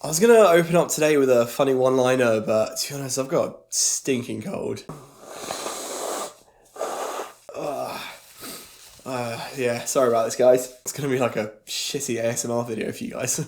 I was gonna open up today with a funny one-liner, but to be honest, I've got a stinking cold. Yeah, sorry about this, guys. It's gonna be like a shitty ASMR video for you guys.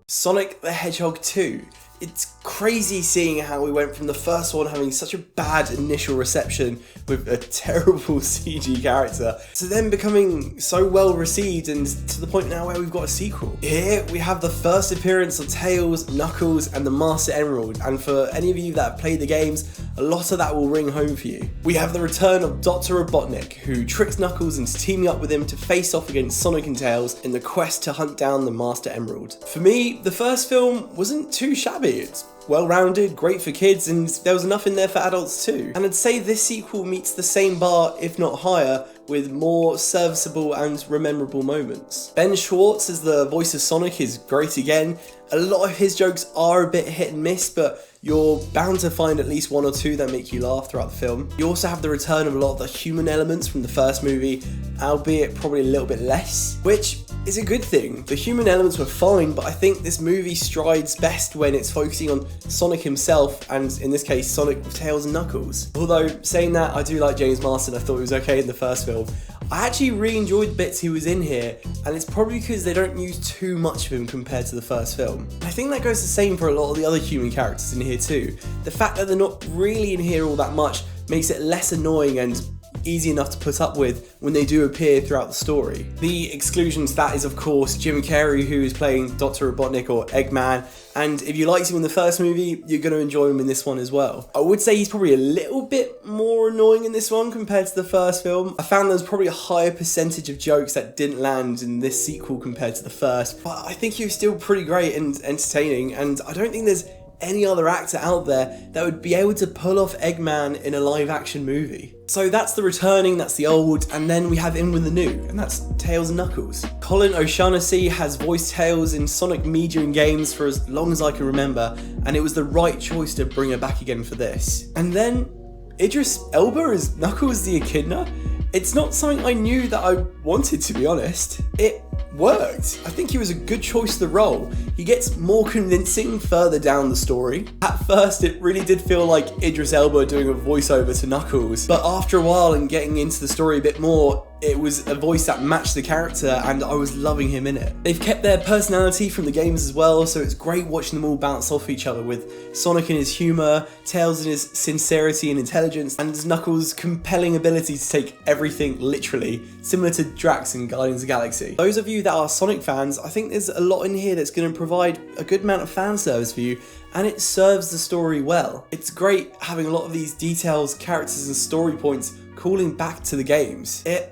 Sonic the Hedgehog 2. It's crazy seeing how we went from the first one having such a bad initial reception with a terrible CG character to then becoming so well received and to the point now where we've got a sequel. Here we have the first appearance of Tails, Knuckles and the Master Emerald, and for any of you that have played the games, a lot of that will ring home for you. We have the return of Dr. Robotnik, who tricks Knuckles into teaming up with him to face off against Sonic and Tails in the quest to hunt down the Master Emerald. For me, the first film wasn't too shabby. It's well-rounded, great for kids, and there was enough in there for adults too. And I'd say this sequel meets the same bar, if not higher, with more serviceable and rememberable moments. Ben Schwartz as the voice of Sonic is great again. A lot of his jokes are a bit hit and miss, but you're bound to find at least one or two that make you laugh throughout the film. You also have the return of a lot of the human elements from the first movie, albeit probably a little bit less, which is a good thing. The human elements were fine, but I think this movie strides best when it's focusing on Sonic himself, and in this case, Sonic with Tails and Knuckles. Although, saying that, I do like James Marsden. I thought he was okay in the first film. I actually really enjoyed the bits he was in here, and it's probably because they don't use too much of him compared to the first film. And I think that goes the same for a lot of the other human characters in here too. The fact that they're not really in here all that much makes it less annoying and easy enough to put up with when they do appear throughout the story. The exclusion to that is of course Jim Carrey, who is playing Dr. Robotnik or Eggman, and if you liked him in the first movie, you're going to enjoy him in this one as well. I would say he's probably a little bit more annoying in this one compared to the first film. I found there's probably a higher percentage of jokes that didn't land in this sequel compared to the first, but I think he was still pretty great and entertaining, and I don't think there's any other actor out there that would be able to pull off Eggman in a live action movie. So that's the returning, that's the old, and then we have in with the new, and that's Tails and Knuckles. Colleen O'Shaughnessey has voiced Tails in Sonic media and games for as long as I can remember, and it was the right choice to bring her back again for this. And then Idris Elba as Knuckles the Echidna. It's not something I knew that I wanted, to be honest. It worked. I think he was a good choice for the role. He gets more convincing further down the story. At first, it really did feel like Idris Elba doing a voiceover to Knuckles, but after a while and getting into the story a bit more, it was a voice that matched the character and I was loving him in it. They've kept their personality from the games as well, so it's great watching them all bounce off each other, with Sonic in his humour, Tails in his sincerity and intelligence, and Knuckles' compelling ability to take everything literally, similar to Drax in Guardians of the Galaxy. Those of you that are Sonic fans, I think there's a lot in here that's going to provide a good amount of fan service for you, and it serves the story well. It's great having a lot of these details, characters and story points calling back to the games. It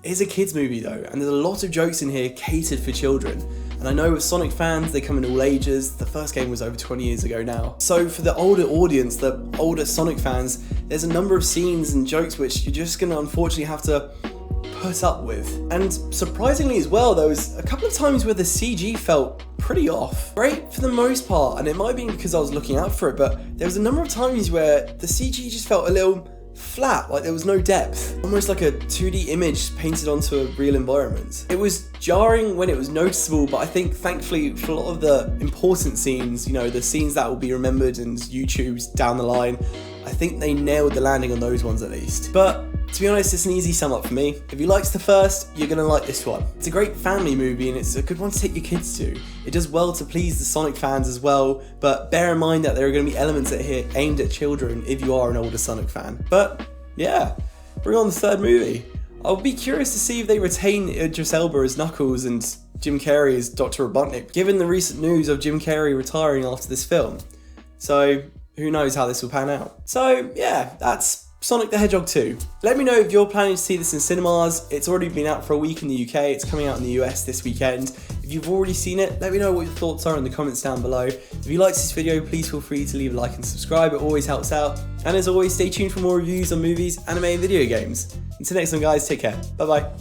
is a kids movie though, and there's a lot of jokes in here catered for children. And I know with Sonic fans, they come in all ages. The first game was over 20 years ago now. So for the older audience, the older Sonic fans, there's a number of scenes and jokes which you're just gonna unfortunately have to put up with. And surprisingly as well, there was a couple of times where the CG felt pretty off. Great for the most part, and it might be because I was looking out for it, but there was a number of times where the CG just felt a little flat, like there was no depth, almost like a 2D image painted onto a real environment. It was jarring when it was noticeable, but I think thankfully for a lot of the important scenes, you know, the scenes that will be remembered and YouTubes down the line, I think they nailed the landing on those ones at least. But to be honest, it's an easy sum up for me. If you liked the first, you're gonna like this one. It's a great family movie and it's a good one to take your kids to. It does well to please the Sonic fans as well, but bear in mind that there are gonna be elements in here aimed at children if you are an older Sonic fan. But yeah, bring on the third movie. I'll be curious to see if they retain Idris Elba as Knuckles and Jim Carrey as Dr. Robotnik, given the recent news of Jim Carrey retiring after this film. So who knows how this will pan out. So yeah, that's Sonic the Hedgehog 2. Let me know if you're planning to see this in cinemas. It's already been out for a week in the UK, it's coming out in the US this weekend. If you've already seen it, let me know what your thoughts are in the comments down below. If you liked this video, please feel free to leave a like and subscribe, it always helps out. And as always, stay tuned for more reviews on movies, anime and video games. Until next time guys, take care, bye bye.